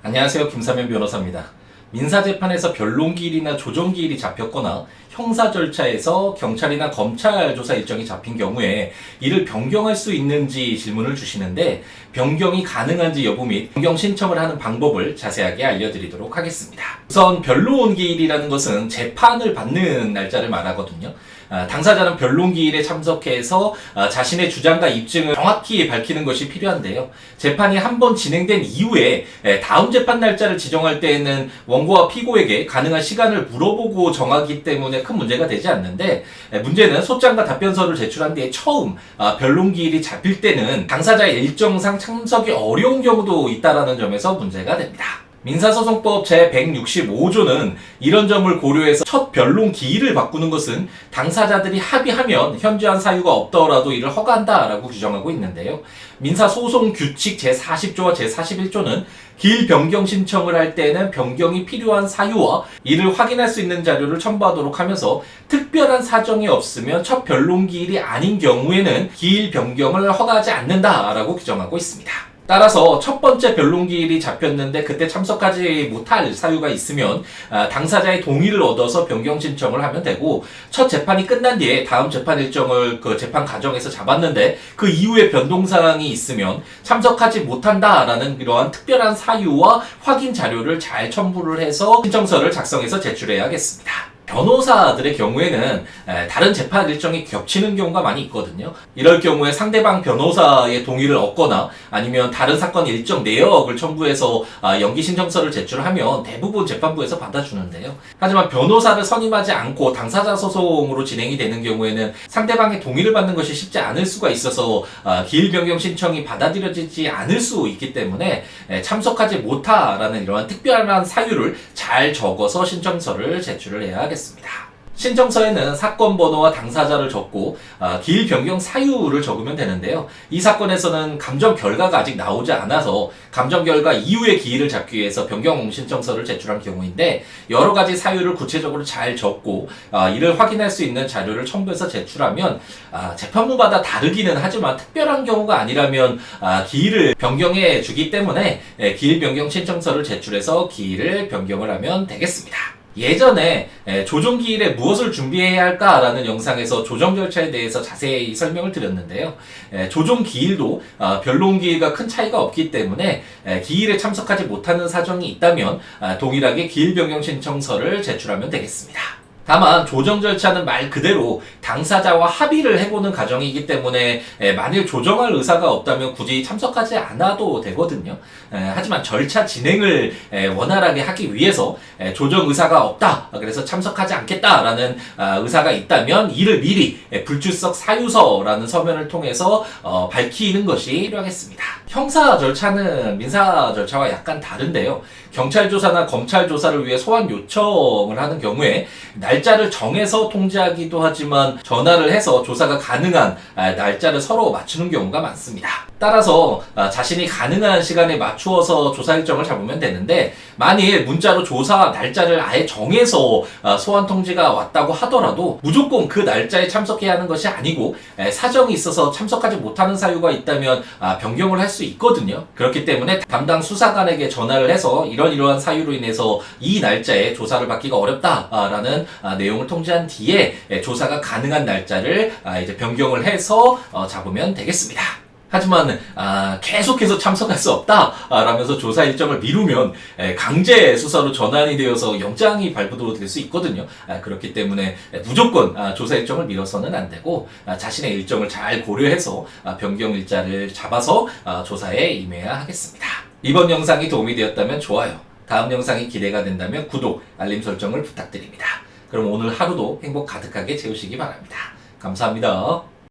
안녕하세요. 김사면 변호사입니다. 민사재판에서 변론기일이나 조정기일이 잡혔거나 형사 절차에서 경찰이나 검찰 조사 일정이 잡힌 경우에 이를 변경할 수 있는지 질문을 주시는데 변경이 가능한지 여부 및 변경 신청을 하는 방법을 자세하게 알려드리도록 하겠습니다. 우선 변론기일이라는 것은 재판을 받는 날짜를 말하거든요. 당사자는 변론기일에 참석해서 자신의 주장과 입증을 정확히 밝히는 것이 필요한데요. 재판이 한 번 진행된 이후에 다음 재판 날짜를 지정할 때에는 원고와 피고에게 가능한 시간을 물어보고 정하기 때문에 큰 문제가 되지 않는데, 문제는 소장과 답변서를 제출한 뒤에 처음 변론기일이 잡힐 때는 당사자의 일정상 참석이 어려운 경우도 있다는 점에서 문제가 됩니다. 민사소송법 제165조는 이런 점을 고려해서 첫 변론 기일을 바꾸는 것은 당사자들이 합의하면 현저한 사유가 없더라도 이를 허가한다라고 규정하고 있는데요. 민사소송규칙 제40조와 제41조는 기일 변경 신청을 할 때는 변경이 필요한 사유와 이를 확인할 수 있는 자료를 첨부하도록 하면서 특별한 사정이 없으면 첫 변론 기일이 아닌 경우에는 기일 변경을 허가하지 않는다라고 규정하고 있습니다. 따라서 첫 번째 변론기일이 잡혔는데 그때 참석하지 못할 사유가 있으면 당사자의 동의를 얻어서 변경 신청을 하면 되고, 첫 재판이 끝난 뒤에 다음 재판 일정을 그 재판 과정에서 잡았는데 그 이후에 변동사항이 있으면 참석하지 못한다라는 이러한 특별한 사유와 확인 자료를 잘 첨부를 해서 신청서를 작성해서 제출해야겠습니다. 변호사들의 경우에는 다른 재판 일정이 겹치는 경우가 많이 있거든요. 이럴 경우에 상대방 변호사의 동의를 얻거나 아니면 다른 사건 일정 내역을 첨부해서 연기 신청서를 제출하면 대부분 재판부에서 받아주는데요. 하지만 변호사를 선임하지 않고 당사자 소송으로 진행이 되는 경우에는 상대방의 동의를 받는 것이 쉽지 않을 수가 있어서 기일 변경 신청이 받아들여지지 않을 수 있기 때문에 참석하지 못하라는 이러한 특별한 사유를 잘 적어서 신청서를 제출을 해야 하겠습니다. 신청서에는 사건 번호와 당사자를 적고 기일 변경 사유를 적으면 되는데요. 이 사건에서는 감정 결과가 아직 나오지 않아서 감정 결과 이후에 기일을 잡기 위해서 변경 신청서를 제출한 경우인데, 여러 가지 사유를 구체적으로 잘 적고 이를 확인할 수 있는 자료를 첨부해서 제출하면 재판부마다 다르기는 하지만 특별한 경우가 아니라면 기일을 변경해 주기 때문에 기일 변경 신청서를 제출해서 기일을 변경을 하면 되겠습니다. 예전에 조정기일에 무엇을 준비해야 할까라는 영상에서 조정 절차에 대해서 자세히 설명을 드렸는데요. 조정기일도 변론기일과 큰 차이가 없기 때문에 기일에 참석하지 못하는 사정이 있다면 동일하게 기일 변경 신청서를 제출하면 되겠습니다. 다만 조정 절차는 말 그대로 당사자와 합의를 해보는 과정이기 때문에 만일 조정할 의사가 없다면 굳이 참석하지 않아도 되거든요. 하지만 절차 진행을 원활하게 하기 위해서 조정 의사가 없다, 그래서 참석하지 않겠다라는 의사가 있다면 이를 미리 불출석 사유서라는 서면을 통해서 밝히는 것이 필요하겠습니다. 형사 절차는 민사 절차와 약간 다른데요. 경찰 조사나 검찰 조사를 위해 소환 요청을 하는 경우에 날짜를 정해서 통지하기도 하지만 전화를 해서 조사가 가능한 날짜를 서로 맞추는 경우가 많습니다. 따라서 자신이 가능한 시간에 맞추어서 조사 일정을 잡으면 되는데, 만일 문자로 조사 날짜를 아예 정해서 소환 통지가 왔다고 하더라도 무조건 그 날짜에 참석해야 하는 것이 아니고 사정이 있어서 참석하지 못하는 사유가 있다면 변경을 할 수 있거든요. 그렇기 때문에 담당 수사관에게 전화를 해서 이러한 사유로 인해서 이 날짜에 조사를 받기가 어렵다라는 내용을 통지한 뒤에 조사가 가능한 날짜를 이제 변경을 해서 잡으면 되겠습니다. 하지만 계속해서 참석할 수 없다 라면서 조사 일정을 미루면 강제 수사로 전환이 되어서 영장이 발부도 될 수 있거든요. 그렇기 때문에 무조건 조사 일정을 미뤄서는 안 되고 자신의 일정을 잘 고려해서 변경 일자를 잡아서 조사에 임해야 하겠습니다. 이번 영상이 도움이 되었다면 좋아요, 다음 영상이 기대가 된다면 구독, 알림 설정을 부탁드립니다. 그럼 오늘 하루도 행복 가득하게 채우시기 바랍니다. 감사합니다.